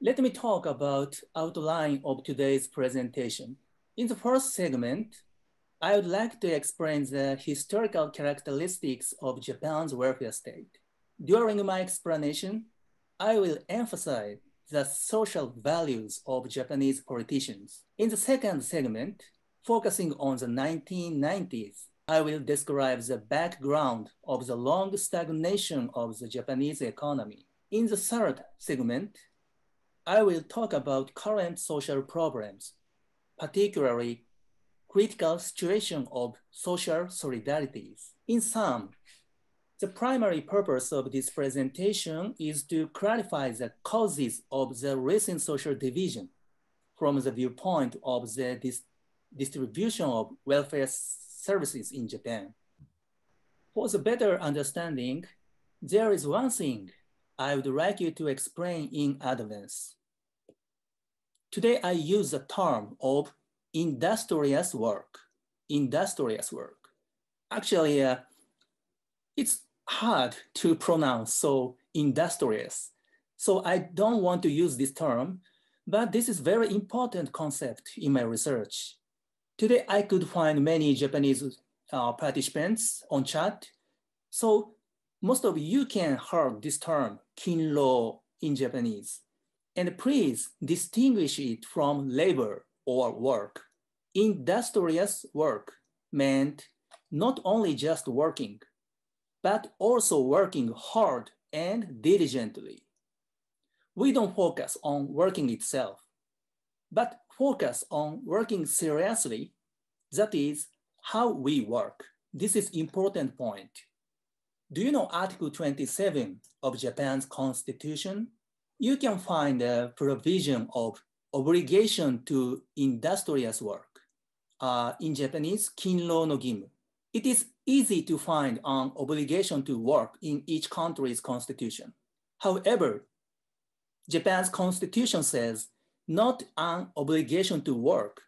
Let me talk about outline of today's presentation. In the first segment, I would like to explain the historical characteristics of Japan's welfare state. During my explanation, I will emphasize the social values of Japanese politicians. In the second segment, focusing on the 1990s, I will describe the background of the long stagnation of the Japanese economy. In the third segment, I will talk about current social problems, particularly critical situation of social solidarities. In sum, the primary purpose of this presentation is to clarify the causes of the recent social division from the viewpoint of the distribution of welfare services in Japan. For the better understanding, there is one thing I would like you to explain in advance. Today, I use the term of industrious work. Industrious work. Actually, it's hard to pronounce, so industrious. So I don't want to use this term, but this is very important concept in my research. Today, I could find many Japanese participants on chat. So most of you can hear this term, kinro in Japanese. And please distinguish it from labor or work. Industrious work meant not only just working, but also working hard and diligently. We don't focus on working itself, but focus on working seriously. That is how we work. This is important point. Do you know Article 27 of Japan's Constitution? You can find a provision of obligation to industrious work. In Japanese, kinro no gimu. It is easy to find an obligation to work in each country's constitution. However, Japan's constitution says not an obligation to work,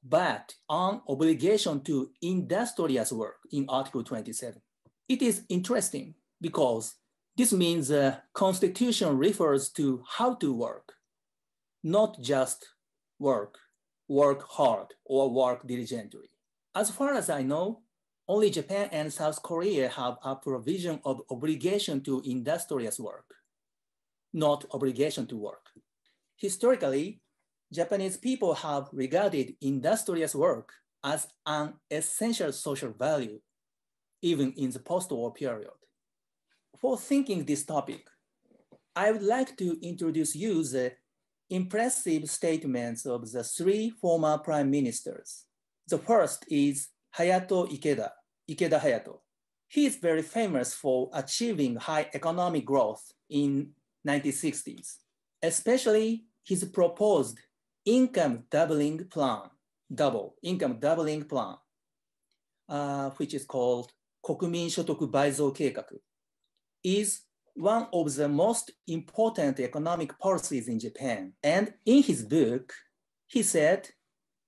but an obligation to industrious work in Article 27. It is interesting because this means the constitution refers to how to work, not just work hard, or work diligently. As far as I know, only Japan and South Korea have a provision of obligation to industrious work, not obligation to work. Historically, Japanese people have regarded industrious work as an essential social value, even in the post-war period. For thinking this topic, I would like to introduce you the impressive statements of the three former prime ministers. The first is Hayato Ikeda, Ikeda Hayato. He is very famous for achieving high economic growth in 1960s, especially his proposed income doubling plan, which is called 国民所得倍増計画, is one of the most important economic policies in Japan. And in his book, he said,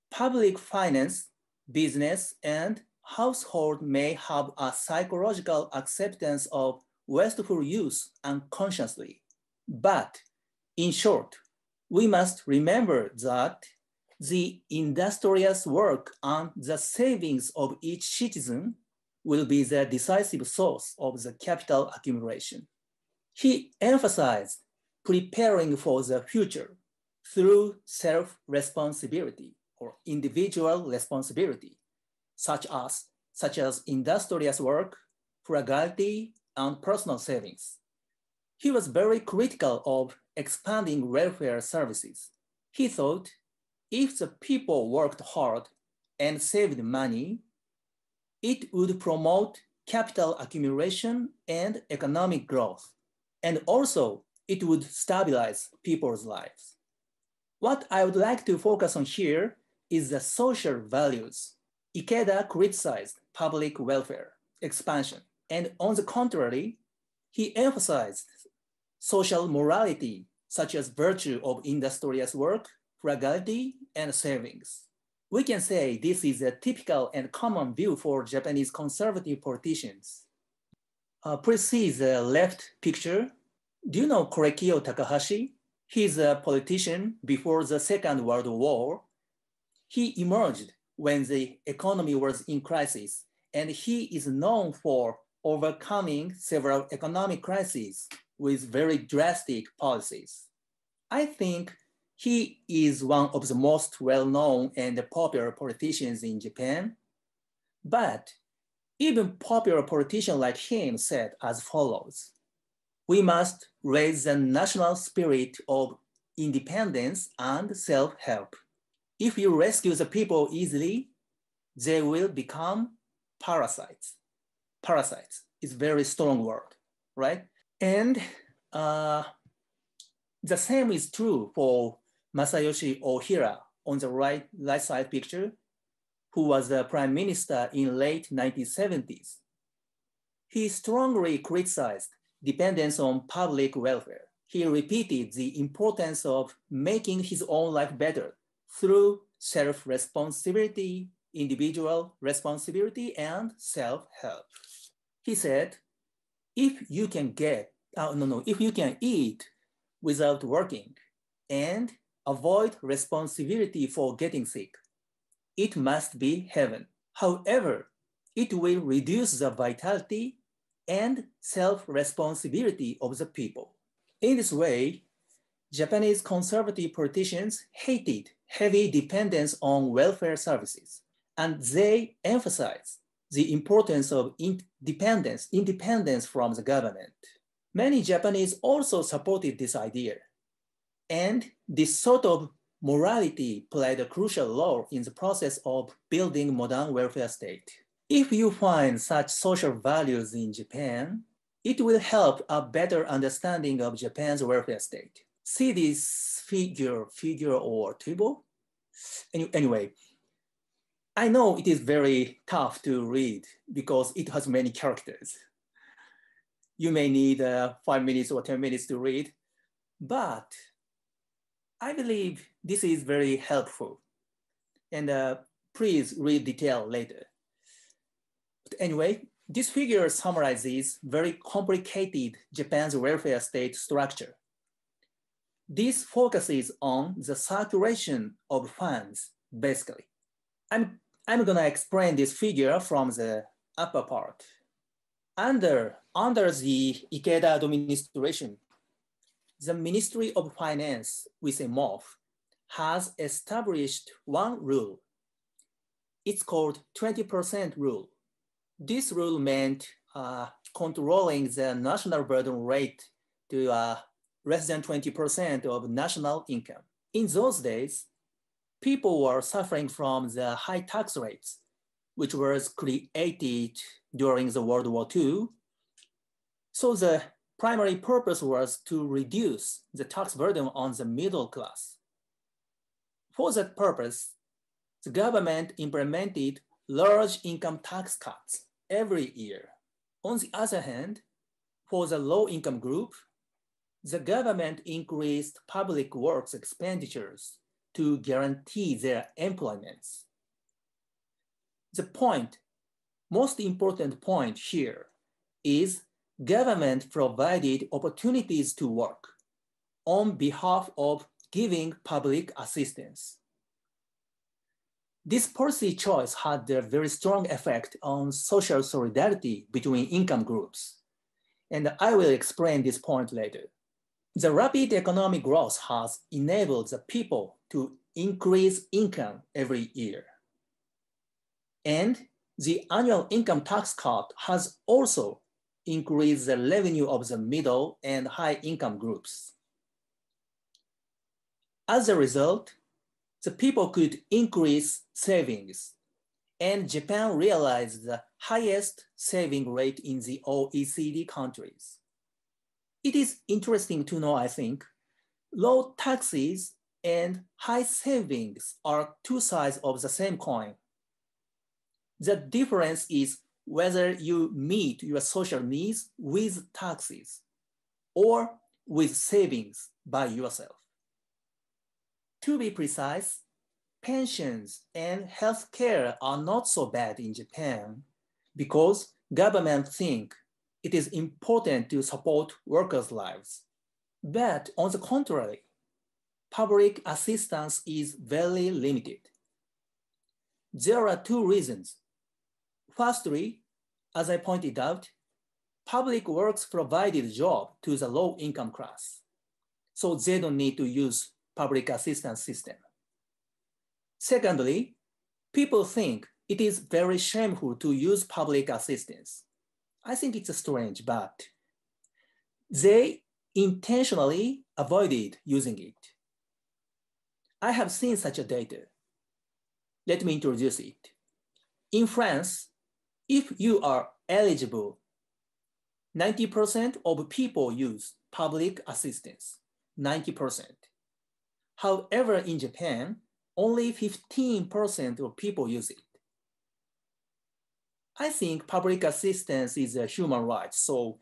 public finance, business, and household may have a psychological acceptance of wasteful use unconsciously. But in short, we must remember that the industrious work and the savings of each citizen will be the decisive source of the capital accumulation. He emphasized preparing for the future through self-responsibility or individual responsibility, such as industrious work, frugality, and personal savings. He was very critical of expanding welfare services. He thought if the people worked hard and saved money, it would promote capital accumulation and economic growth. And also, it would stabilize people's lives. What I would like to focus on here is the social values. Ikeda criticized public welfare expansion, and on the contrary, he emphasized social morality, such as virtue of industrious work, frugality, and savings. We can say this is a typical and common view for Japanese conservative politicians. Please see the left picture. Do you know Keio Takahashi? He's a politician before the Second World War. He emerged when the economy was in crisis, and he is known for overcoming several economic crises with very drastic policies. I think he is one of the most well-known and popular politicians in Japan. But even popular politicians like him said as follows: we must raise the national spirit of independence and self-help. If you rescue the people easily, they will become parasites. Parasites is a very strong word, right? And the same is true for Masayoshi Ohira on the right side picture, who was the prime minister in late 1970s. He strongly criticized dependence on public welfare. He repeated the importance of making his own life better through self-responsibility, individual responsibility, and self-help. He said, if you can eat without working and avoid responsibility for getting sick, it must be heaven. However, it will reduce the vitality and self-responsibility of the people. In this way, Japanese conservative politicians hated heavy dependence on welfare services, and they emphasized the importance of independence from the government. Many Japanese also supported this idea, and this sort of morality played a crucial role in the process of building modern welfare state. If you find such social values in Japan, it will help a better understanding of Japan's welfare state. See this figure or table? Anyway, I know it is very tough to read because it has many characters. You may need 5 minutes or 10 minutes to read, but I believe this is very helpful. And please read detail later. But anyway, this figure summarizes very complicated Japan's welfare state structure. This focuses on the circulation of funds, basically. I'm gonna explain this figure from the upper part. Under the Ikeda administration, the Ministry of Finance with a MOF has established one rule. It's called 20% rule. This rule meant controlling the national burden rate to less than 20% of national income. In those days, people were suffering from the high tax rates, which was created during the World War II. So the primary purpose was to reduce the tax burden on the middle class. For that purpose, the government implemented large income tax cuts every year. On the other hand, for the low income group, the government increased public works expenditures to guarantee their employments. The most important point here is government provided opportunities to work on behalf of giving public assistance. This policy choice had a very strong effect on social solidarity between income groups. And I will explain this point later. The rapid economic growth has enabled the people to increase income every year. And the annual income tax cut has also increased the revenue of the middle and high income groups. As a result, the people could increase savings, and Japan realized the highest saving rate in the OECD countries. It is interesting to know, I think, low taxes and high savings are two sides of the same coin. The difference is whether you meet your social needs with taxes or with savings by yourself. To be precise, pensions and healthcare are not so bad in Japan because government think it is important to support workers' lives. But on the contrary, public assistance is very limited. There are two reasons. Firstly, as I pointed out, public works provided job to the low income class, so they don't need to use public assistance system. Secondly, people think it is very shameful to use public assistance. I think it's strange, but they intentionally avoided using it. I have seen such a data. Let me introduce it. In France, if you are eligible, 90% of people use public assistance, 90%. However, in Japan, only 15% of people use it. I think public assistance is a human right. So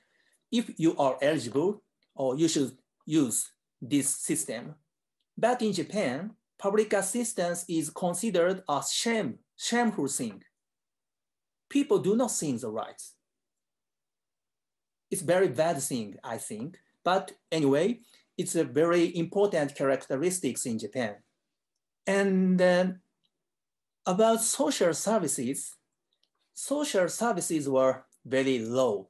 if you are eligible, or you should use this system. But in Japan, public assistance is considered a shameful thing. People do not think the rights. It's a very bad thing, I think. But anyway, it's a very important characteristics in Japan. And about social services were very low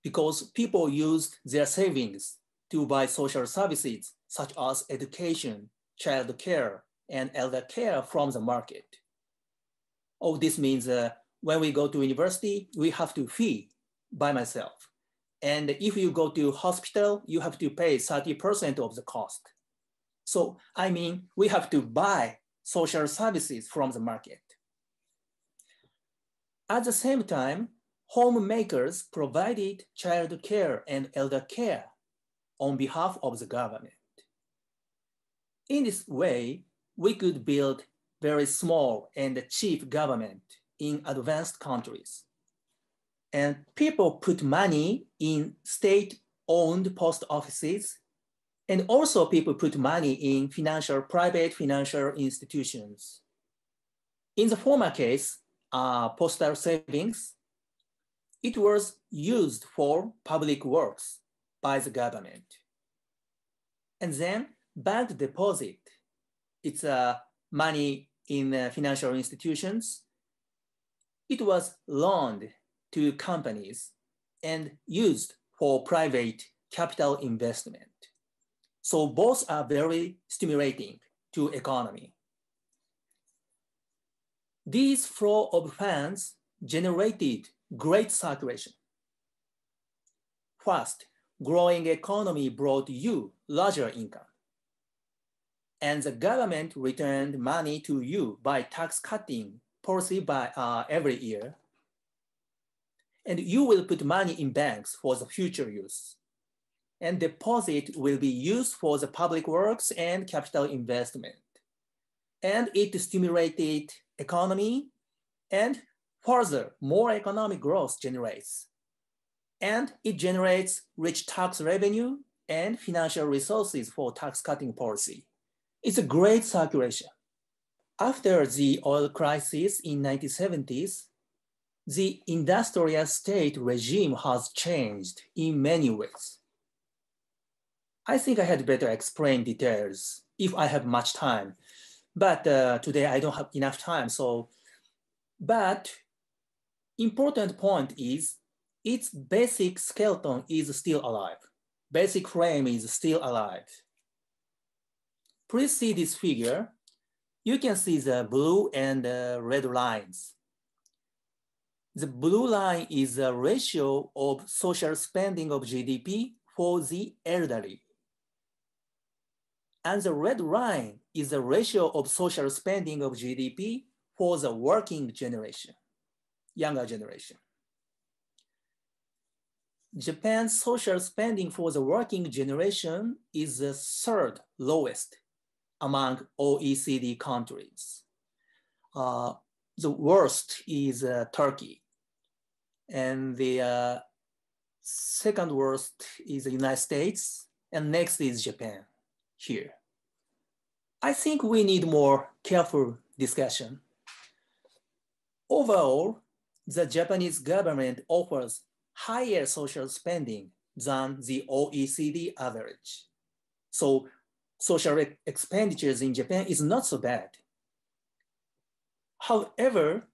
because people used their savings to buy social services such as education, child care, and elder care from the market. Oh, this means when we go to university, we have to fee by myself. And if you go to hospital, you have to pay 30% of the cost. So, I mean, we have to buy social services from the market. At the same time, homemakers provided child care and elder care on behalf of the government. In this way, we could build very small and cheap government in advanced countries. And people put money in state-owned post offices, and also people put money in private financial institutions. In the former case, postal savings, it was used for public works by the government. And then bank deposit, it's money in financial institutions. It was loaned to companies and used for private capital investment. So both are very stimulating to economy. These flow of funds generated great circulation. First, growing economy brought you larger income. And the government returned money to you by tax cutting policy by every year. And you will put money in banks for the future use. And deposit will be used for the public works and capital investment. And it stimulated economy, and further, more economic growth generates. And it generates rich tax revenue and financial resources for tax cutting policy. It's a great circulation. After the oil crisis in 1970s, the industrial state regime has changed in many ways. I think I had better explain details if I have much time, but today I don't have enough time. But important point is its basic skeleton is still alive. Basic frame is still alive. Please see this figure. You can see the blue and red lines. The blue line is the ratio of social spending of GDP for the elderly. And the red line is the ratio of social spending of GDP for the working generation, younger generation. Japan's social spending for the working generation is the third lowest among OECD countries. The worst is Turkey. And the second worst is the United States. And next is Japan here. I think we need more careful discussion. Overall, the Japanese government offers higher social spending than the OECD average. So social expenditures in Japan is not so bad. However,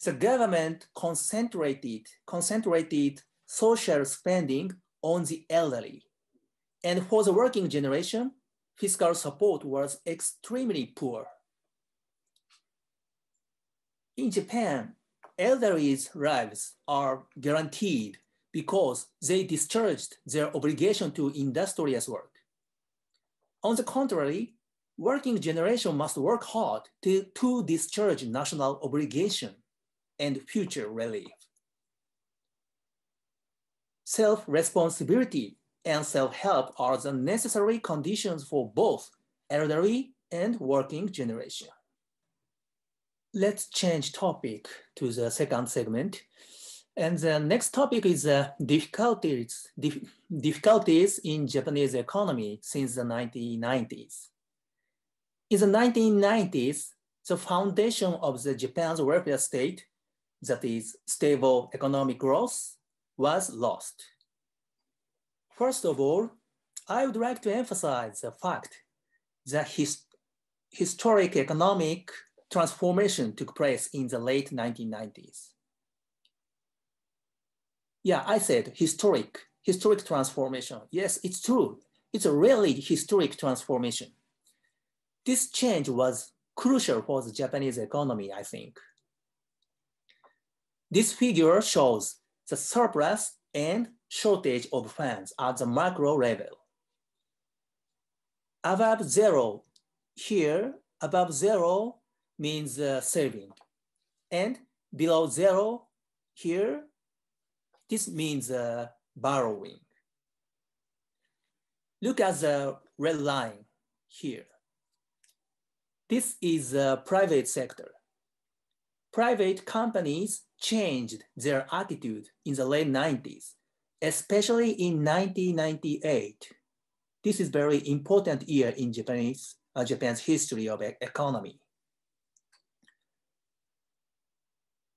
the government concentrated social spending on the elderly. And for the working generation, fiscal support was extremely poor. In Japan, elderly's lives are guaranteed because they discharged their obligation to industrious work. On the contrary, working generation must work hard to discharge national obligation and future relief. Self-responsibility and self-help are the necessary conditions for both elderly and working generation. Let's change topic to the second segment. And the next topic is difficulties in Japanese economy since the 1990s. In the 1990s, the foundation of the Japan's welfare state, that is stable economic growth, was lost. First of all, I would like to emphasize the fact that historic economic transformation took place in the late 1990s. Yeah, I said historic transformation. Yes, it's true. It's a really historic transformation. This change was crucial for the Japanese economy, I think. This figure shows the surplus and shortage of funds at the macro level. Above zero here, above zero means saving. And below zero here, this means borrowing. Look at the red line here. This is the private sector. Private companies changed their attitude in the late 90s, especially in 1998. This is very important year in Japan's history of economy.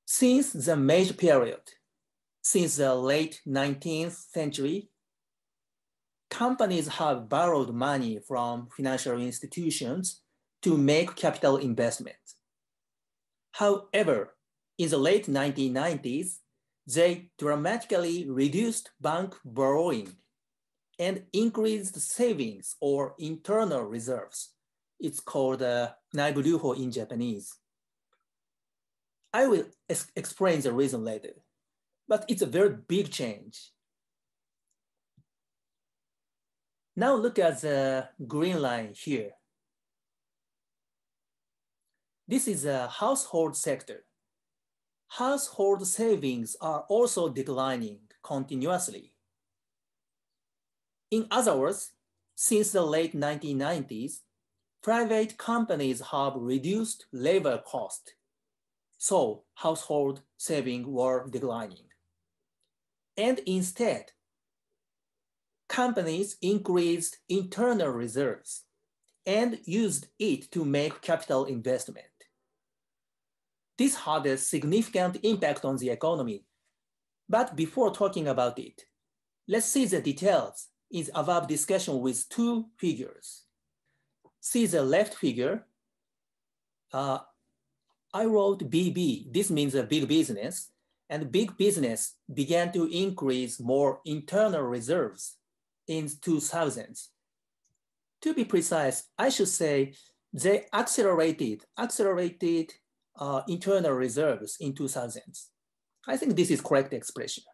Since the Meiji period, since the late 19th century, companies have borrowed money from financial institutions to make capital investments. However, in the late 1990s, they dramatically reduced bank borrowing and increased savings or internal reserves. It's called naiburyuho in Japanese. I will explain the reason later, but it's a very big change. Now look at the green line here. This is a household sector. Household savings are also declining continuously. In other words, since the late 1990s, private companies have reduced labor cost, so household savings were declining. And instead, companies increased internal reserves and used it to make capital investment. This had a significant impact on the economy. But before talking about it, let's see the details in the above discussion with two figures. See the left figure. I wrote BB. This means a big business. And big business began to increase more internal reserves in 2000s. To be precise, I should say they accelerated internal reserves in 2000s. I think this is correct expression.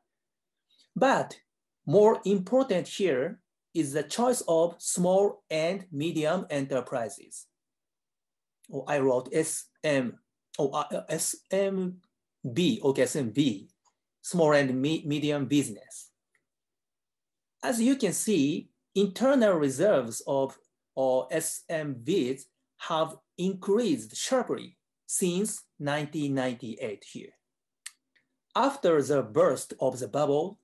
But more important here is the choice of small and medium enterprises. I wrote SMB, okay, SMB, small and medium business. As you can see, internal reserves of SMBs have increased sharply since 1998 here. After the burst of the bubble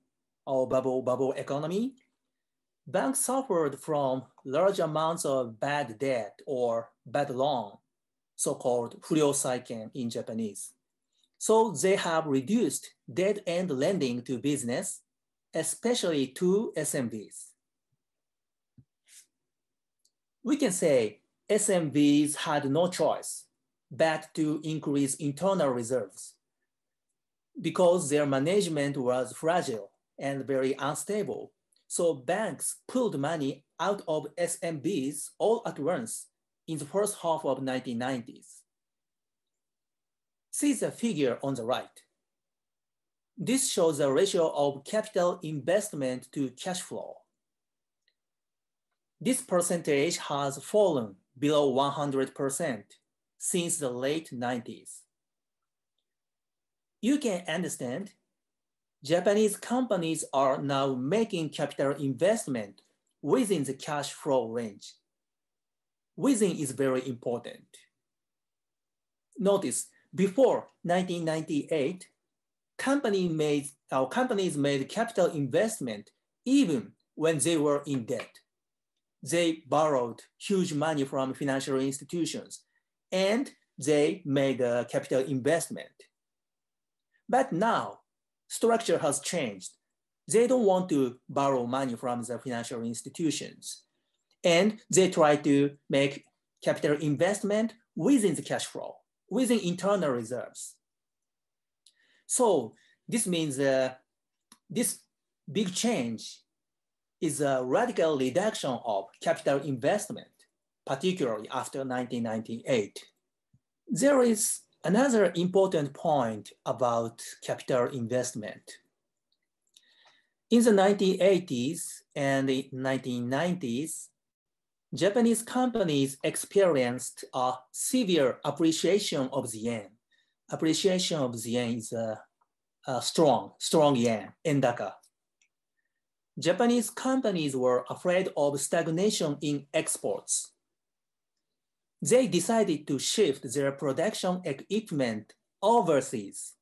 economy, banks suffered from large amounts of bad debt or bad loan, so-called frugality in Japanese. So they have reduced dead-end lending to business, especially to SMBs. We can say SMBs had no choice but to increase internal reserves because their management was fragile and very unstable. So banks pulled money out of SMBs all at once in the first half of 1990s. See the figure on the right. This shows the ratio of capital investment to cash flow. This percentage has fallen below 100% since the late 90s. You can understand Japanese companies are now making capital investment within the cash flow range. Within is very important. Notice, before 1998, companies made capital investment even when they were in debt. They borrowed huge money from financial institutions and they made a capital investment. But now, structure has changed. They don't want to borrow money from the financial institutions and they try to make capital investment within the cash flow, within internal reserves. So this means this big change is a radical reduction of capital investment, particularly after 1998. There is another important point about capital investment. In the 1980s and the 1990s, Japanese companies experienced a severe appreciation of the yen. Appreciation of the yen is a strong yen, endaka. Japanese companies were afraid of stagnation in exports. They decided to shift their production equipment overseas.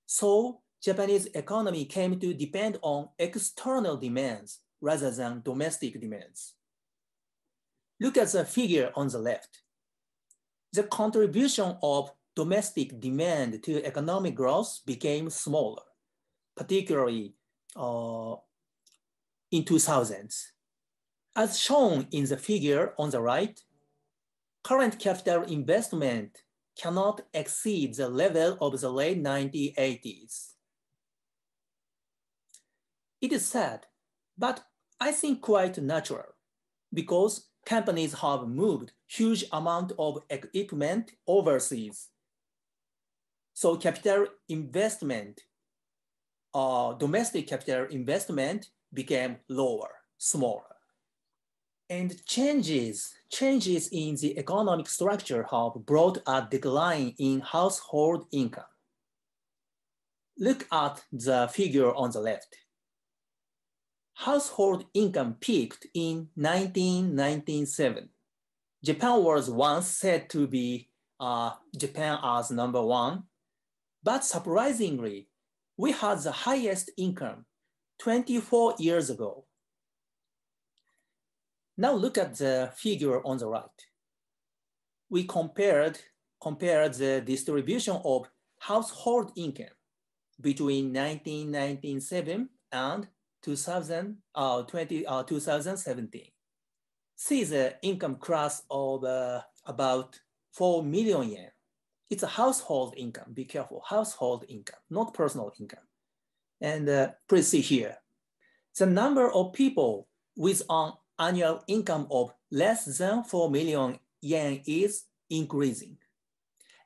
So Japanese economy came to depend on external demands rather than domestic demands. Look at the figure on the left. The contribution of domestic demand to economic growth became smaller, particularly in 2000s. As shown in the figure on the right, current capital investment cannot exceed the level of the late 1980s. It is sad, but I think quite natural because companies have moved huge amount of equipment overseas. So capital investment, domestic capital investment became lower, smaller. And changes in the economic structure have brought a decline in household income. Look at the figure on the left. Household income peaked in 1997. Japan was once said to be Japan as #1, but surprisingly, we had the highest income 24 years ago. Now look at the figure on the right. We compared the distribution of household income between 1997 and 2017. See the income class of about 4 million yen. It's a household income, be careful, household income, not personal income. And please see here, the number of people with an annual income of less than 4 million yen is increasing.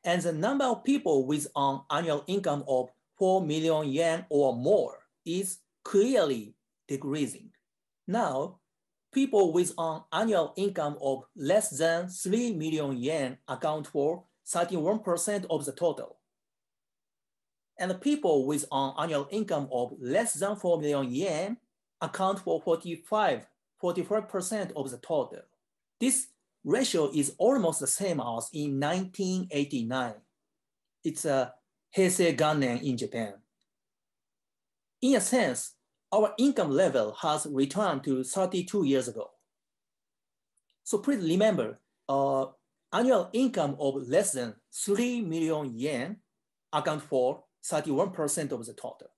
And the number of people with an annual income of 4 million yen or more is clearly decreasing. Now, people with an annual income of less than 3 million yen account for 31% of the total. And people with an annual income of less than 4 million yen account for 45% of the total. This ratio is almost the same as in 1989. It's a Heisei Gannen in Japan. In a sense, our income level has returned to 32 years ago. So please remember, annual income of less than 3 million yen account for 31% of the total.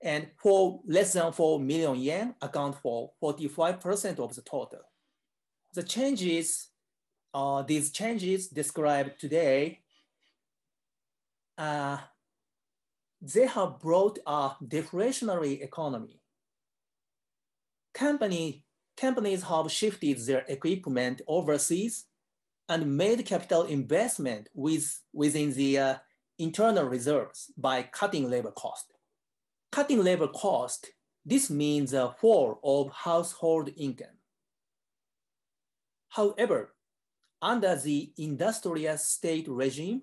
And for less than 4 million yen account for 45% of the total. The changes, these changes described today, they have brought a deflationary economy. Companies have shifted their equipment overseas and made capital investment within the internal reserves by cutting labor cost. Cutting labor cost, this means a fall of household income. However, under the industrious state regime,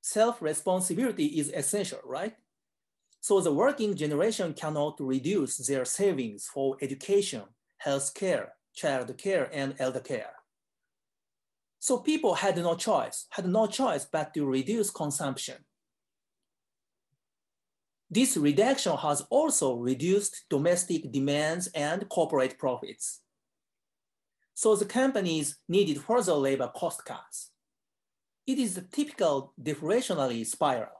self-responsibility is essential, right? So the working generation cannot reduce their savings for education, healthcare, childcare, and elder care. So people had no choice but to reduce consumption. This reduction has also reduced domestic demands and corporate profits. So the companies needed further labor cost cuts. It is a typical deflationary spiral.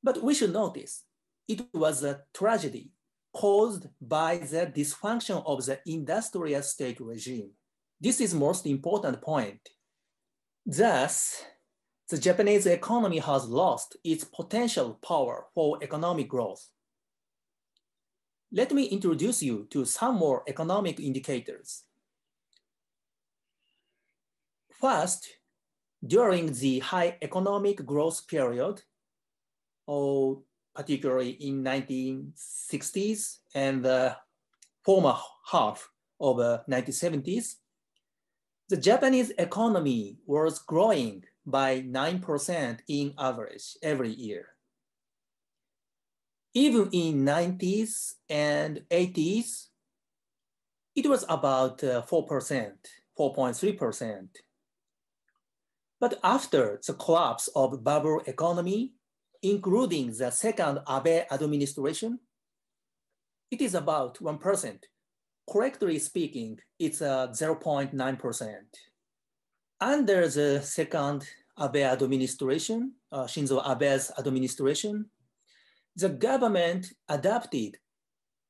But we should notice, it was a tragedy caused by the dysfunction of the industrious state regime. This is the most important point. Thus, the Japanese economy has lost its potential power for economic growth. Let me introduce you to some more economic indicators. First, during the high economic growth period, or particularly in 1960s and the former half of the 1970s, the Japanese economy was growing by 9% in average every year. Even in 90s and 80s, it was about 4%, 4.3%. But after the collapse of bubble economy, including the second Abe administration, it is about 1%. Correctly speaking, it's 0.9%. Under the second Abe administration, Shinzo Abe's administration, the government adopted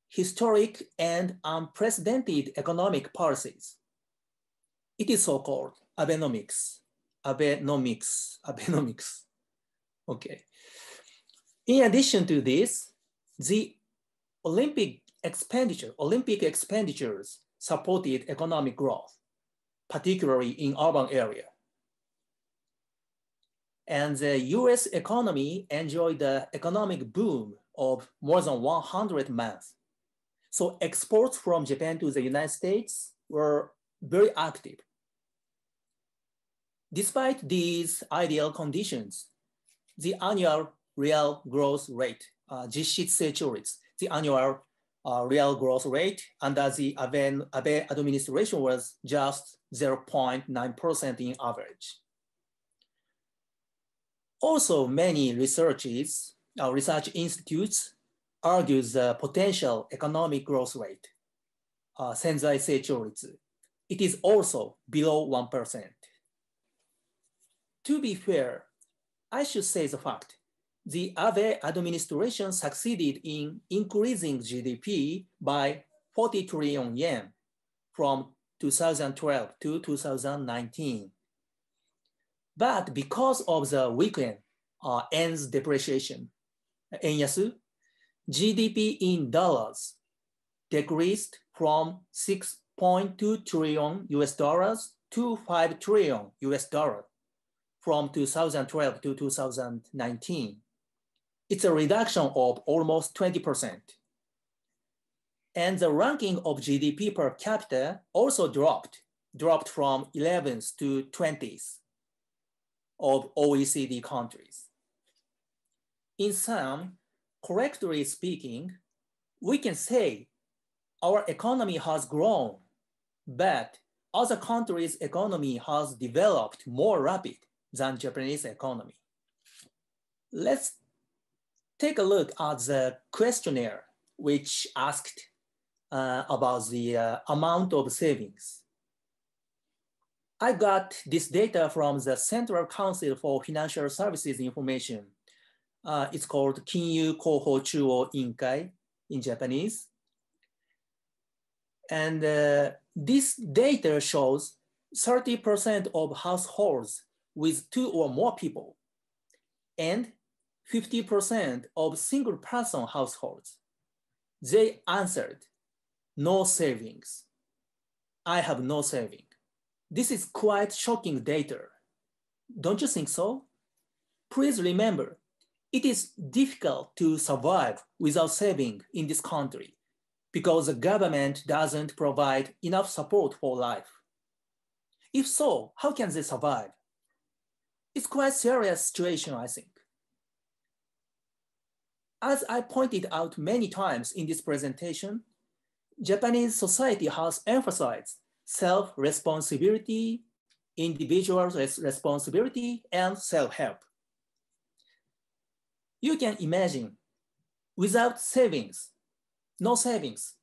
historic and unprecedented economic policies. It is so-called Abenomics. Okay. In addition to this, the Olympic expenditures supported economic growth, particularly in urban area. And the US economy enjoyed the economic boom of more than 100 months. So exports from Japan to the United States were very active. Despite these ideal conditions, the annual real growth rate, the annual real growth rate under the Abe administration was just 0.9% in average. Also, many research institutes argue the potential economic growth rate, Senzai Seichoritsu. It is also below 1%. To be fair, I should say the fact, the Abe administration succeeded in increasing GDP by 40 trillion yen from 2012 to 2019. But because of the weekend yen's depreciation, enyasu, GDP in dollars decreased from 6.2 trillion US dollars to 5 trillion US dollars from 2012 to 2019. It's a reduction of almost 20%. And the ranking of GDP per capita also dropped from 11th to 20th of OECD countries. In sum, correctly speaking, we can say our economy has grown, but other countries' economy has developed more rapid than Japanese economy. Let's take a look at the questionnaire which asked about the amount of savings. I got this data from the Central Council for Financial Services Information. It's called Kinyu Koho Chuo Inkai in Japanese. And this data shows 30% of households with 2 or more people and 50% of single person households. They answered, no savings. I have no saving. This is quite shocking data. Don't you think so? Please remember, it is difficult to survive without saving in this country because the government doesn't provide enough support for life. If so, how can they survive? It's quite a serious situation, I think. As I pointed out many times in this presentation, Japanese society has emphasized self-responsibility, individual responsibility, and self-help. You can imagine, without savings, no savings,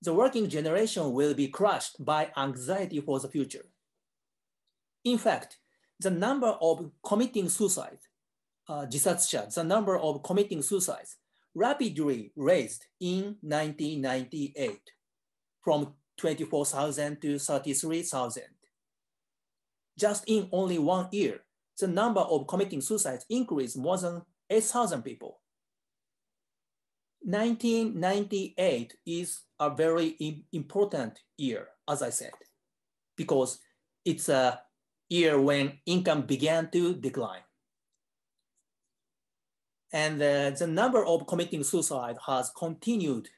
the working generation will be crushed by anxiety for the future. In fact, the number of committing suicide, the number of committing suicides rapidly raised in 1998 from 24,000 to 33,000. Just in only 1 year, the number of committing suicides increased more than 8,000 people. 1998 is a very important year, as I said, because it's a year when income began to decline. And the number of committing suicide has continued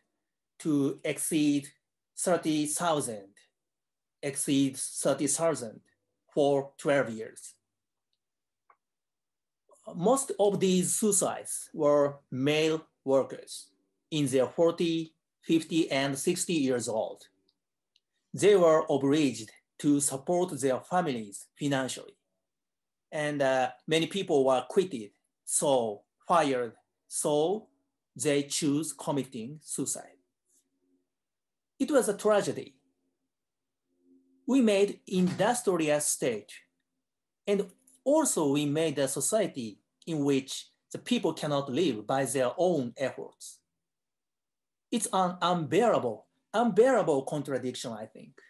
to exceed 30,000 for 12 years. Most of these suicides were male workers in their 40, 50, and 60 years old. They were obliged to support their families financially. And many people were quitted, so fired, so they choose committing suicide. It was a tragedy. We made industrious state, and also we made a society in which the people cannot live by their own efforts. It's an unbearable contradiction, I think.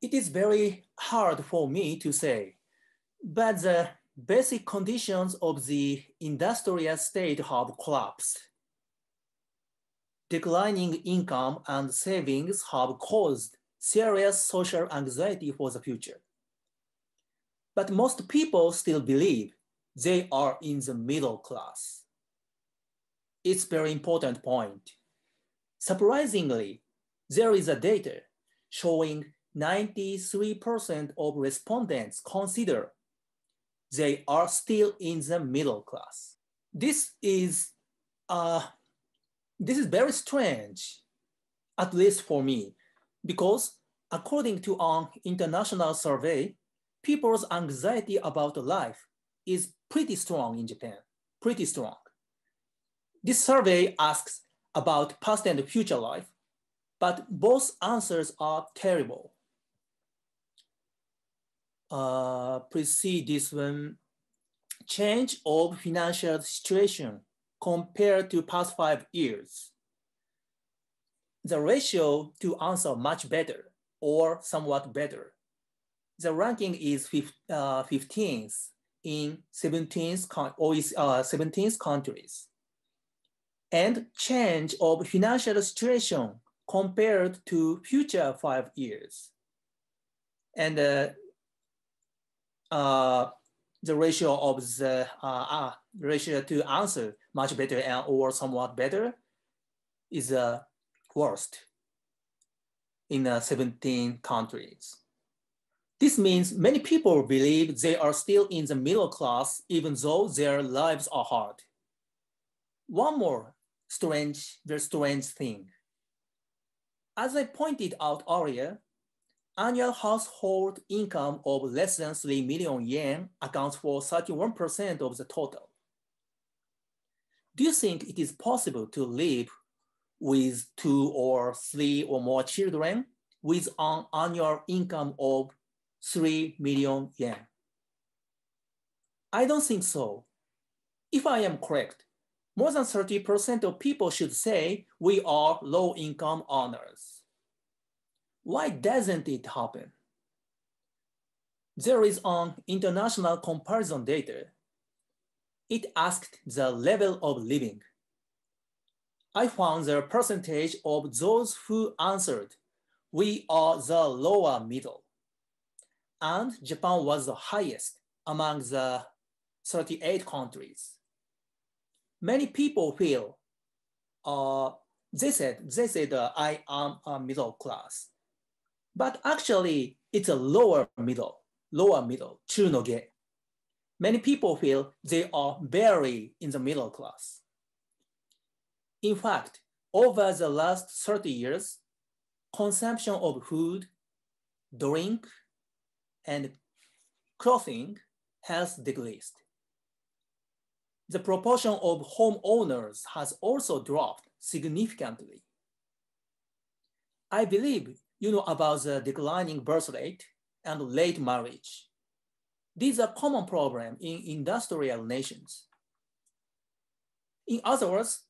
It is very hard for me to say, but the basic conditions of the industrial state have collapsed. Declining income and savings have caused serious social anxiety for the future. But most people still believe they are in the middle class. It's a very important point. Surprisingly, there is a data showing 93% of respondents consider they are still in the middle class. This is very strange, at least for me, because according to an international survey, people's anxiety about life is pretty strong in Japan, pretty strong. This survey asks about past and future life, but both answers are terrible. Please see this one. Change of financial situation compared to past 5 years. The ratio to answer much better or somewhat better. The ranking is 15th in 17 countries. And change of financial situation compared to future 5 years. And the ratio of the ratio to answer much better and or somewhat better is worst in 17 countries. This means many people believe they are still in the middle class even though their lives are hard. One more very strange thing. As I pointed out earlier, annual household income of less than 3 million yen accounts for 31% of the total. Do you think it is possible to live with 2 or 3 or more children with an annual income of 3 million yen? I don't think so. If I am correct, more than 30% of people should say we are low-income earners. Why doesn't it happen? There is an international comparison data. It asked the level of living. I found the percentage of those who answered, we are the lower middle. And Japan was the highest among the 38 countries. Many people feel, they said I am a middle class. But actually, it's a lower middle, chunoge. Many people feel they are barely in the middle class. In fact, over the last 30 years, consumption of food, drink, and clothing has decreased. The proportion of homeowners has also dropped significantly. I believe you know about the declining birth rate and late marriage. These are common problems in industrial nations. In other words,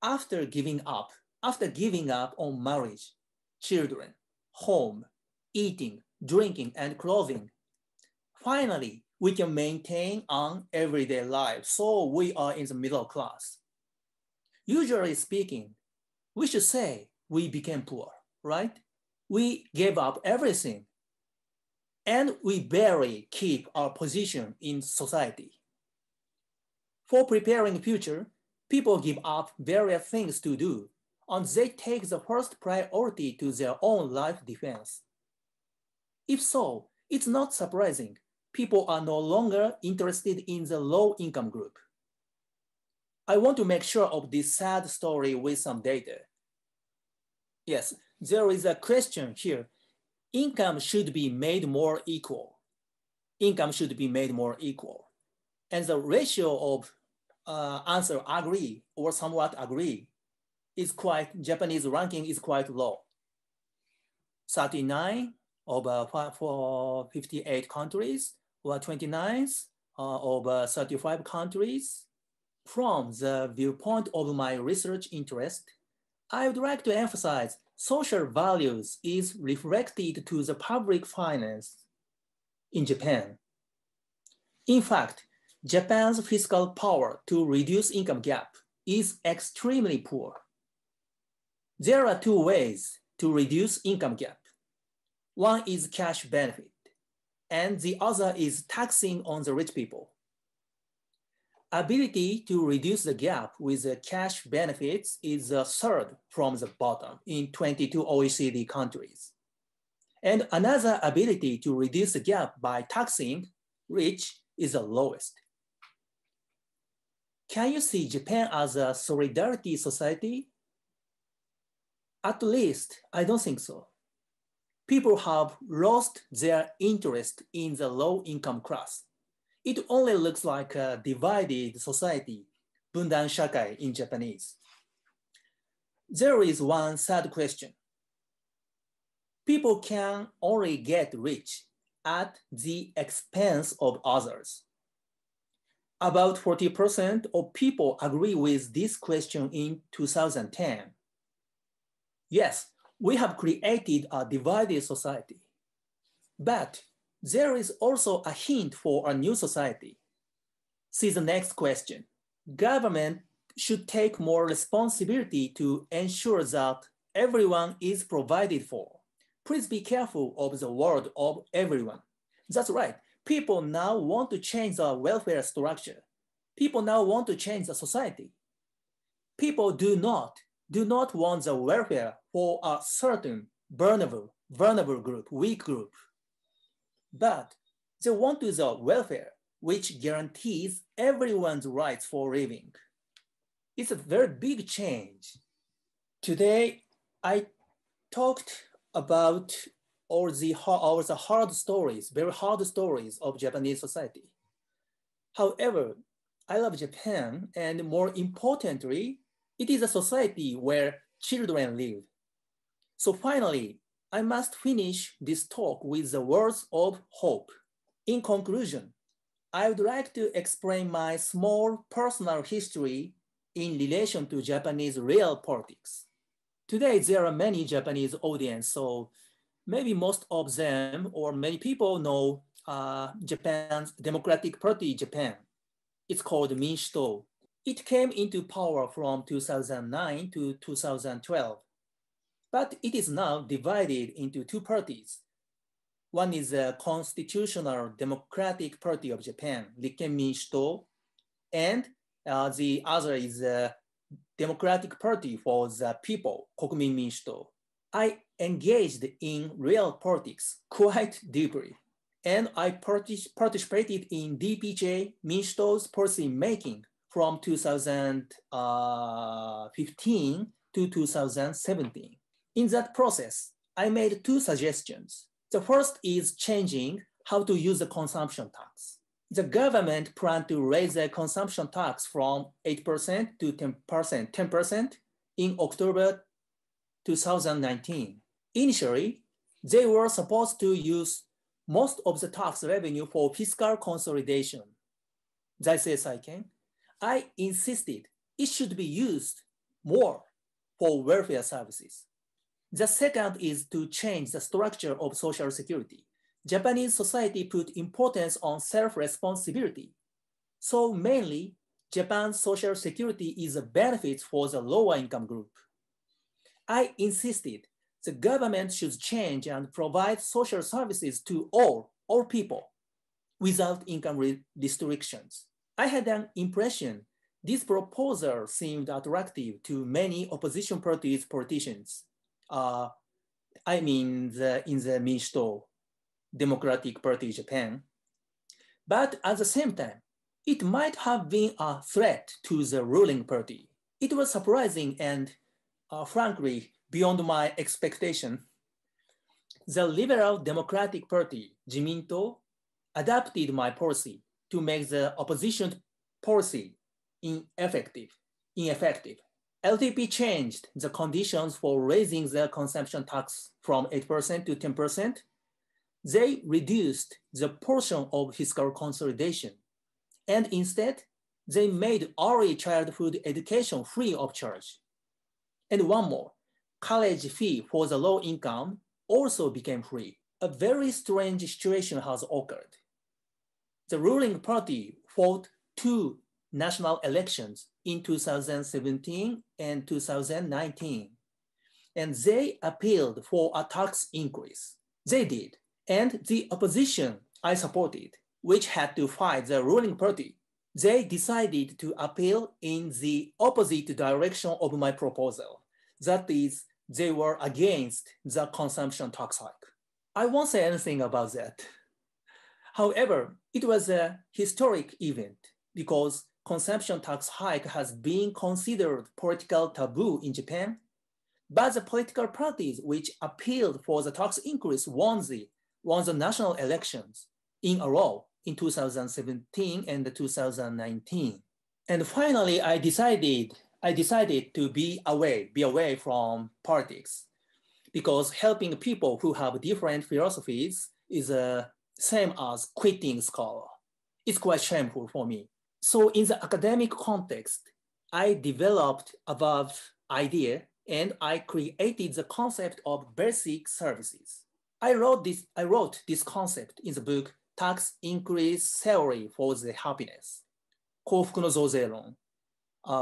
after giving up on marriage, children, home, eating, drinking, and clothing, finally, we can maintain an everyday life, so we are in the middle class. Usually speaking, we should say we became poor, right? We gave up everything, and we barely keep our position in society. For preparing the future, people give up various things to do, and they take the first priority to their own life defense. If so, it's not surprising. People are no longer interested in the low-income group. I want to make sure of this sad story with some data. Yes, there is a question here. Income should be made more equal. Income should be made more equal. And the ratio of answer agree or somewhat agree is Japanese ranking is quite low. 39 for 58 countries, or 29th over 35 countries. From the viewpoint of my research interest, I would like to emphasize social values is reflected to the public finance in Japan. In fact, Japan's fiscal power to reduce income gap is extremely poor. There are two ways to reduce income gap. One is cash benefit, and the other is taxing on the rich people. Ability to reduce the gap with the cash benefits is the third from the bottom in 22 OECD countries. And another ability to reduce the gap by taxing rich is the lowest. Can you see Japan as a solidarity society? At least, I don't think so. People have lost their interest in the low-income class. It only looks like a divided society, bundan shakai in Japanese. There is one sad question. People can only get rich at the expense of others. About 40% of people agree with this question in 2010. Yes, we have created a divided society. But there is also a hint for a new society. See the next question. Government should take more responsibility to ensure that everyone is provided for. Please be careful of the word of everyone. That's right. People now want to change the welfare structure. People now want to change the society. People do not want the welfare for a certain vulnerable group, weak group. But they want the welfare which guarantees everyone's rights for living. It's a very big change. Today, I talked about all the hard stories, very hard stories of Japanese society. However, I love Japan, and more importantly, it is a society where children live. So finally, I must finish this talk with the words of hope. In conclusion, I would like to explain my small personal history in relation to Japanese real politics. Today, there are many Japanese audience, so Maybe most of them or many people know Japan's Democratic Party, Japan. It's called Minshuto. It came into power from 2009 to 2012, but it is now divided into two parties. One is the Constitutional Democratic Party of Japan, Rikken Minshuto, and the other is the Democratic Party for the People, Kokumin Minshuto. I engaged in real politics quite deeply, and I participated in DPJ Minshuto's policy making from 2015 to 2017. In that process, I made two suggestions. The first is changing how to use the consumption tax. The government planned to raise the consumption tax from 8% to 10% in October 2019. Initially, they were supposed to use most of the tax revenue for fiscal consolidation. I insisted it should be used more for welfare services. The second is to change the structure of Social Security. Japanese society put importance on self-responsibility. So mainly, Japan's Social Security is a benefit for the lower income group. I insisted the government should change and provide social services to all people without income restrictions. I had an impression this proposal seemed attractive to many opposition parties' politicians. In the Minshuto Democratic Party Japan. But at the same time, it might have been a threat to the ruling party. It was surprising and frankly, beyond my expectation. The Liberal Democratic Party, Jiminto, adopted my policy to make the opposition policy ineffective. LDP changed the conditions for raising the consumption tax from 8% to 10%. They reduced the portion of fiscal consolidation, and instead, they made early childhood education free of charge. And one more, college fee for the low income also became free. A very strange situation has occurred. The ruling party fought two national elections in 2017 and 2019, and they appealed for a tax increase. They did. And the opposition I supported, which had to fight the ruling party, they decided to appeal in the opposite direction of my proposal. That is, they were against the consumption tax hike. I won't say anything about that. However, it was a historic event because consumption tax hike has been considered political taboo in Japan, but the political parties which appealed for the tax increase won the national elections in a row in 2017 and 2019. And finally, I decided to be away from politics because helping people who have different philosophies is the same as quitting scholar. It's quite shameful for me. So in the academic context, I developed above idea and I created the concept of basic services. I wrote this concept in the book, Tax Increase Theory for the Happiness, 幸福の増税論,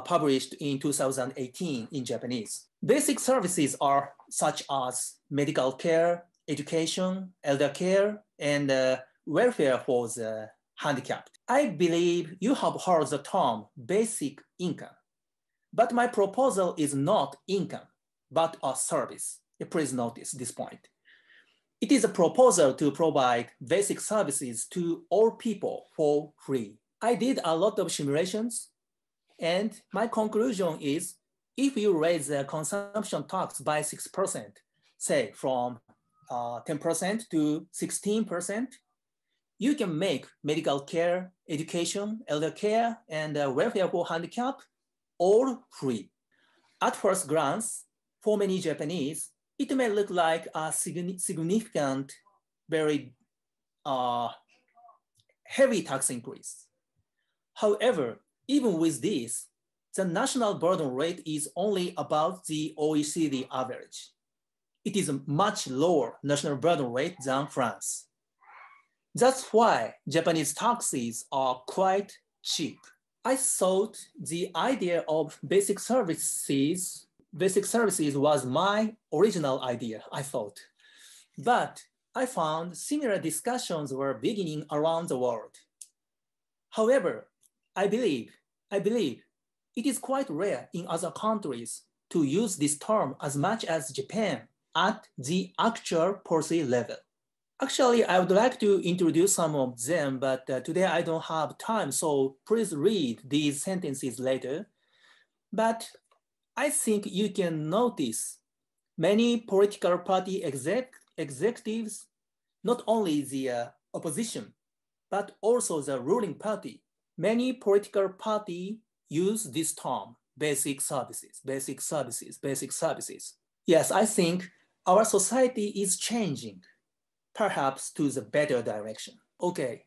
published in 2018 in Japanese. Basic services are such as medical care, education, elder care, and welfare for the handicapped. I believe you have heard the term basic income, but my proposal is not income, but a service. Please notice this point. It is a proposal to provide basic services to all people for free. I did a lot of simulations, and my conclusion is if you raise the consumption tax by 6%, say from 10% to 16%, you can make medical care, education, elder care, and welfare for handicap all free. At first glance, for many Japanese, it may look like a significant, very heavy tax increase. However, even with this, the national burden rate is only about the OECD average. it is a much lower national burden rate than France. That's why Japanese taxis are quite cheap. I thought the idea of basic services was my original idea, I thought. But I found similar discussions were beginning around the world. However, I believe it is quite rare in other countries to use this term as much as Japan at the actual policy level. Actually, I would like to introduce some of them, but today I don't have time, so please read these sentences later. But I think you can notice many political party executives, not only the opposition, but also the ruling party. Many political parties use this term, basic services, basic services, basic services. Yes, I think our society is changing, perhaps to the better direction. Okay,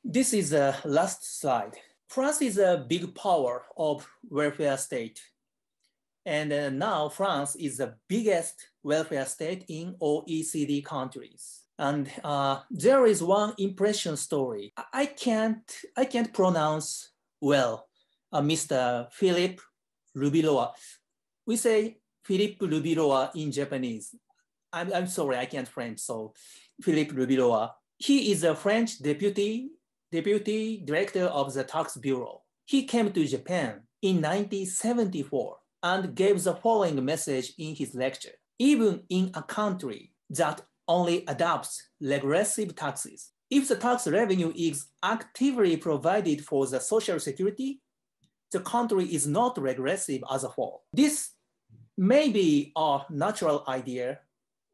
this is the last slide. France is a big power of welfare state. And now France is the biggest welfare state in OECD countries. And there is one impression story. I can't pronounce well Mr. Philippe Rubiloa. We say Philippe Rubiloa in Japanese. I'm sorry, I can't French, so Philippe Rubiloa. He is a French deputy director of the tax bureau. He came to Japan in 1974 and gave the following message in his lecture. Even in a country that only adopts regressive taxes, if the tax revenue is actively provided for the social security, the country is not regressive as a whole. This may be a natural idea,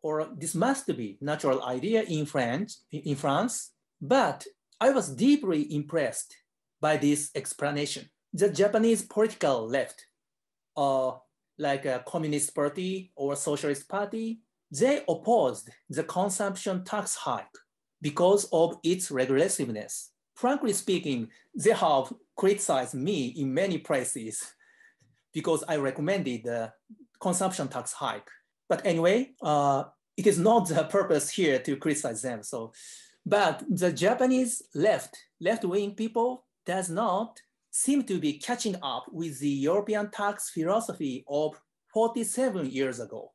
or this must be natural idea in France, but I was deeply impressed by this explanation. The Japanese political left, like a Communist Party or Socialist Party, they opposed the consumption tax hike because of its regressiveness. Frankly speaking, they have criticized me in many places because I recommended the consumption tax hike. But anyway, it is not the purpose here to criticize them. But the Japanese left-wing people does not seem to be catching up with the European tax philosophy of 47 years ago.